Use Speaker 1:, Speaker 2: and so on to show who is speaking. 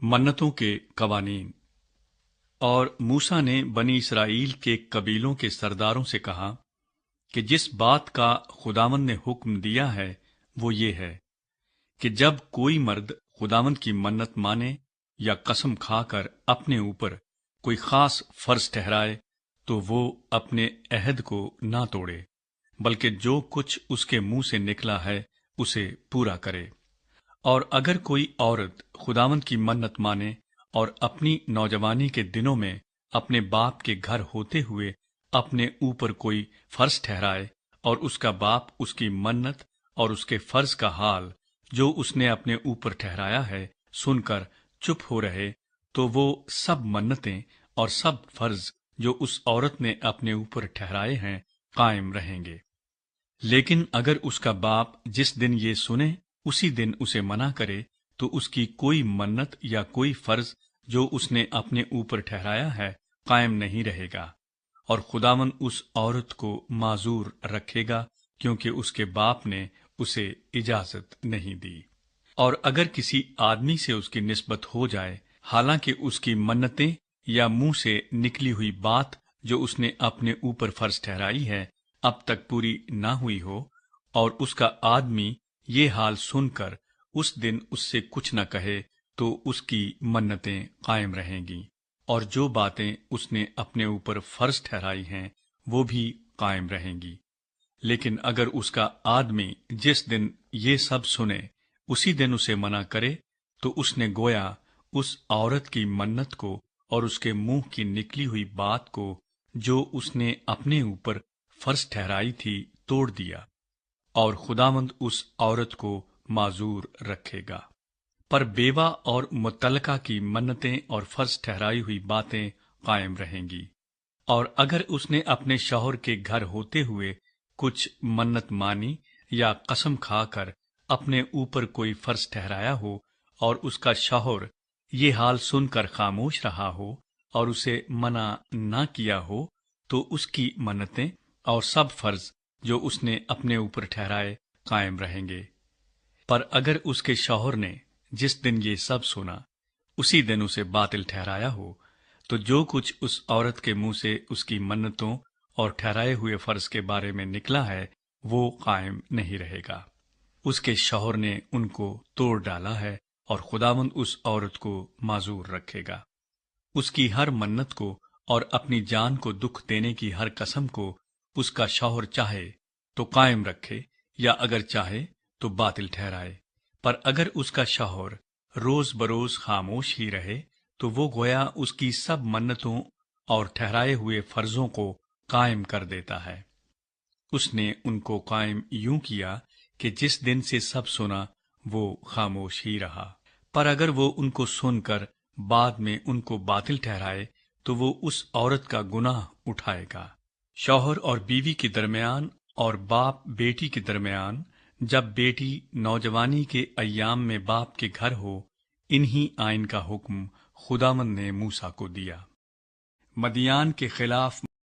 Speaker 1: मन्नतों के कवानीन। और मूसा ने बनी इसराइल के कबीलों के सरदारों से कहा कि जिस बात का खुदावंद ने हुक्म दिया है वो ये है कि जब कोई मर्द खुदावंद की मन्नत माने या कसम खाकर अपने ऊपर कोई खास फर्ज ठहराए तो वो अपने अहद को ना तोड़े, बल्कि जो कुछ उसके मुंह से निकला है उसे पूरा करे। और अगर कोई औरत खुदावंद की मन्नत माने और अपनी नौजवानी के दिनों में अपने बाप के घर होते हुए अपने ऊपर कोई फर्ज ठहराए और उसका बाप उसकी मन्नत और उसके फर्ज का हाल जो उसने अपने ऊपर ठहराया है सुनकर चुप हो रहे, तो वो सब मन्नतें और सब फर्ज जो उस औरत ने अपने ऊपर ठहराए हैं कायम रहेंगे। लेकिन अगर उसका बाप जिस दिन ये सुने उसी दिन उसे मना करे तो उसकी कोई मन्नत या कोई फर्ज जो उसने अपने ऊपर ठहराया है कायम नहीं रहेगा, और खुदावन उस औरत को माजूर रखेगा क्योंकि उसके बाप ने उसे इजाजत नहीं दी। और अगर किसी आदमी से उसकी निस्बत हो जाए, हालांकि उसकी मन्नतें या मुंह से निकली हुई बात जो उसने अपने ऊपर फर्ज ठहराई है अब तक पूरी ना हुई हो, और उसका आदमी ये हाल सुनकर उस दिन उससे कुछ न कहे, तो उसकी मन्नतें कायम रहेंगी और जो बातें उसने अपने ऊपर फर्ज ठहराई हैं वो भी कायम रहेंगी। लेकिन अगर उसका आदमी जिस दिन ये सब सुने उसी दिन उसे मना करे, तो उसने गोया उस औरत की मन्नत को और उसके मुंह की निकली हुई बात को जो उसने अपने ऊपर फर्ज ठहराई थी तोड़ दिया, और खुदावंद उस औरत को माजूर रखेगा। पर बेवा और मुतल्लका की मन्नतें और फर्ज ठहराई हुई बातें कायम रहेंगी। और अगर उसने अपने शौहर के घर होते हुए कुछ मन्नत मानी या कसम खाकर अपने ऊपर कोई फर्ज ठहराया हो और उसका शौहर ये हाल सुनकर खामोश रहा हो और उसे मना ना किया हो, तो उसकी मन्नतें और सब फर्ज जो उसने अपने ऊपर ठहराए कायम रहेंगे। पर अगर उसके शौहर ने जिस दिन ये सब सुना उसी दिन उसे बातिल ठहराया हो, तो जो कुछ उस औरत के मुंह से उसकी मन्नतों और ठहराए हुए फर्ज के बारे में निकला है वो कायम नहीं रहेगा। उसके शौहर ने उनको तोड़ डाला है और खुदावंद उस औरत को माजूर रखेगा। उसकी हर मन्नत को और अपनी जान को दुख देने की हर कसम को उसका शौहर चाहे तो कायम रखे या अगर चाहे तो बातिल ठहराए। पर अगर उसका शौहर रोज बरोज खामोश ही रहे, तो वो गोया उसकी सब मन्नतों और ठहराए हुए फर्जों को कायम कर देता है। उसने उनको कायम यूं किया कि जिस दिन से सब सुना वो खामोश ही रहा। पर अगर वो उनको सुनकर बाद में उनको बातिल ठहराए, तो वो उस औरत का गुनाह उठाएगा। शौहर और बीवी के दरमियान और बाप बेटी के दरमियान, जब बेटी नौजवानी के अय्याम में बाप के घर हो, इन्हीं आइन का हुक्म खुदावंद ने मूसा को दिया। मदियान के खिलाफ